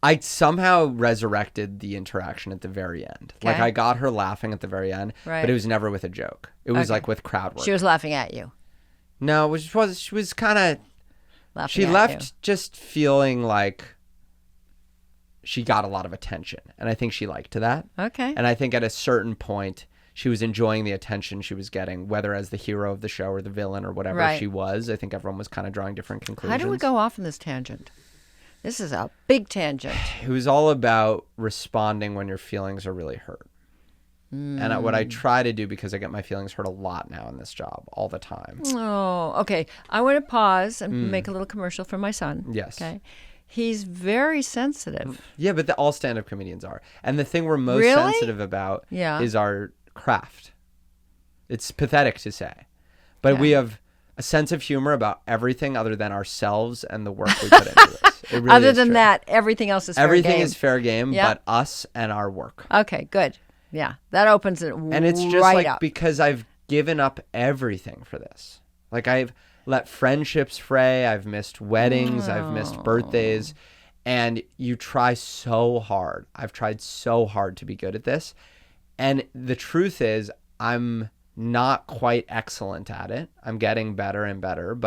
I somehow resurrected the interaction at the very end. Like Okay. I got her laughing at the very end, Right. but it was never with a joke. It was Okay. like with crowd work. She was laughing at you. No, she was kind of, Laughing she at left you. just feeling like she got a lot of attention. And I think she liked that. Okay. And I think at a certain point, she was enjoying the attention she was getting, whether as the hero of the show or the villain or whatever Right. she was. I think everyone was kind of drawing different conclusions. How do we go off on this tangent? This is a big tangent. It was all about responding when your feelings are really hurt. And what I try to do, because I get my feelings hurt a lot now in this job, all the time. Oh, okay. I want to pause and make a little commercial for my son. Yes. Okay. He's very sensitive. Yeah, but all stand-up comedians are. And the thing we're most Really? sensitive about Yeah. is our craft. It's pathetic to say. But Yeah. we have a sense of humor about everything other than ourselves and the work we put into this. It really Other is than true. that, everything else is fair Everything game. is fair game, Yeah. but us and our work. Okay, good. Yeah. That opens it And it's just right like up. because I've given up everything for this. Like I've let friendships fray, I've missed weddings, I've missed birthdays, and you try so hard. I've tried so hard to be good at this. And the truth is I'm not quite excellent at it. I'm getting better and better,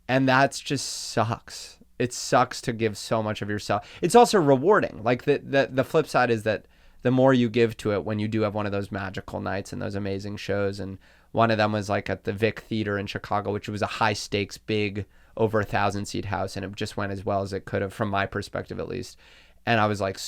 and that's just sucks. It sucks to give so much of yourself. It's also rewarding. Like the flip side is that the more you give to it when you do have one of those magical nights and those amazing shows. And one of them was like at the Vic Theater in Chicago, which was a high stakes, big, over 1,000-seat house. And it just went as well as it could have from my perspective, at least. And I was like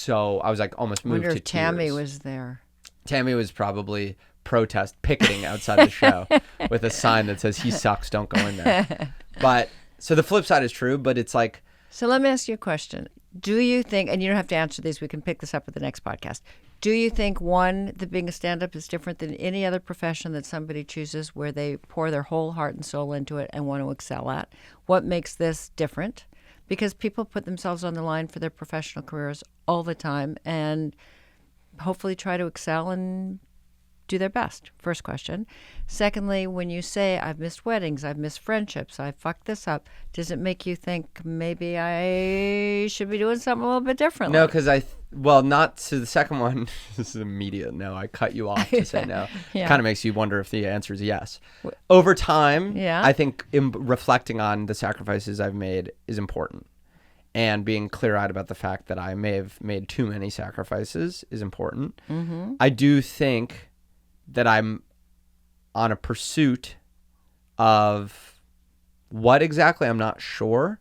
almost moved to tears. Tammy was there. Tammy was probably picketing outside the show with a sign that says, "He sucks, don't go in there." But so the flip side is true, but it's like. So let me ask you a question. Do you think, and you don't have to answer these, we can pick this up at the next podcast. Do you think, one, that being a stand-up is different than any other profession that somebody chooses where they pour their whole heart and soul into it and want to excel at? What makes this different? Because people put themselves on the line for their professional careers all the time and hopefully try to excel and do their best. First question. Secondly, when you say, I've missed weddings, I've missed friendships, I fucked this up, does it make you think maybe I should be doing something a little bit differently? No, because not to the second one. This is immediate no. I cut you off to say no. Yeah. Kind of makes you wonder if the answer is yes. Over time, Yeah. I think reflecting on the sacrifices I've made is important. And being clear-eyed about the fact that I may have made too many sacrifices is important. Mm-hmm. I do think that I'm on a pursuit of what exactly, I'm not sure.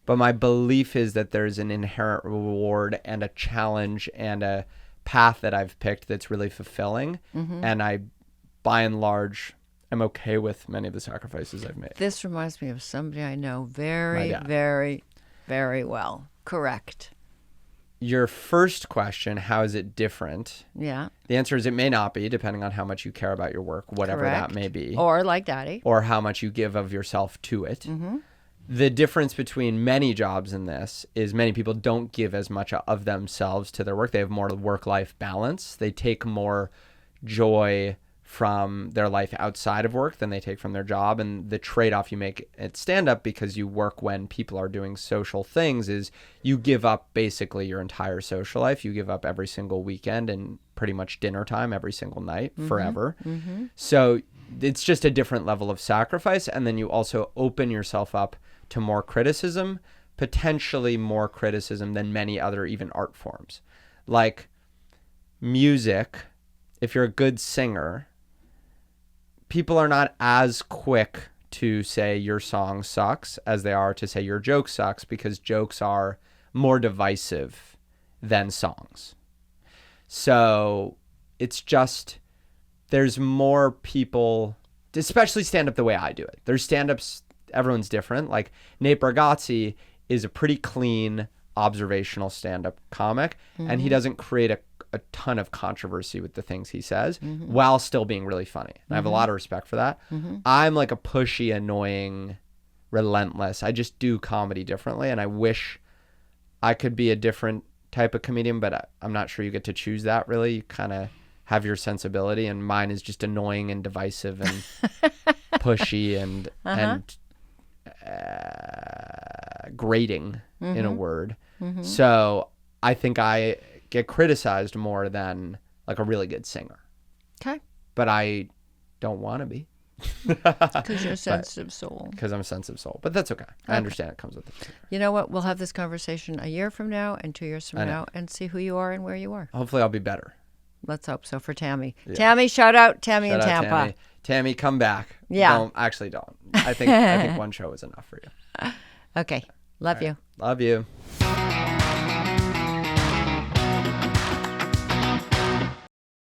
But my belief is that there's an inherent reward and a challenge and a path that I've picked that's really fulfilling. Mm-hmm. And I, by and large, am okay with many of the sacrifices I've made. This reminds me of somebody I know very, My dad. very, very well. Correct. Your first question, how is it different? Yeah. The answer is it may not be, depending on how much you care about your work, whatever Correct. that may be. Or like Daddy. Or how much you give of yourself to it. Mm-hmm. The difference between many jobs in this is many people don't give as much of themselves to their work. They have more work-life balance. They take more joy from their life outside of work than they take from their job. And the trade-off you make at stand-up, because you work when people are doing social things, is you give up basically your entire social life. You give up every single weekend and pretty much dinner time every single night forever. Mm-hmm. So it's just a different level of sacrifice. And then you also open yourself up to more criticism, potentially more criticism than many other even art forms. Like music, if you're a good singer, people are not as quick to say your song sucks as they are to say your joke sucks, because jokes are more divisive than songs. So it's just, there's more people, especially stand-up the way I do it. There's stand-ups, everyone's different. Like Nate Bargatze is a pretty clean observational stand-up comic, and he doesn't create a ton of controversy with the things he says while still being really funny. And I have a lot of respect for that. I'm like a pushy, annoying, relentless. I just do comedy differently, and I wish I could be a different type of comedian, but I'm not sure you get to choose that really. You kind of have your sensibility, and mine is just annoying and divisive and pushy and grating in a word. So I think I get criticized more than like a really good singer. Okay. But I don't want to be. Because you're a sensitive soul. Because I'm a sensitive soul. But that's okay. I understand it comes with it. You know what? We'll have this conversation a year from now and 2 years from now and see who you are and where you are. Hopefully I'll be better. Let's hope so for Tammy. Yeah. Tammy, shout out Tammy in Tampa. Tammy. Tammy, come back. Yeah. Don't. I think one show is enough for you. Okay. Love you. Love you.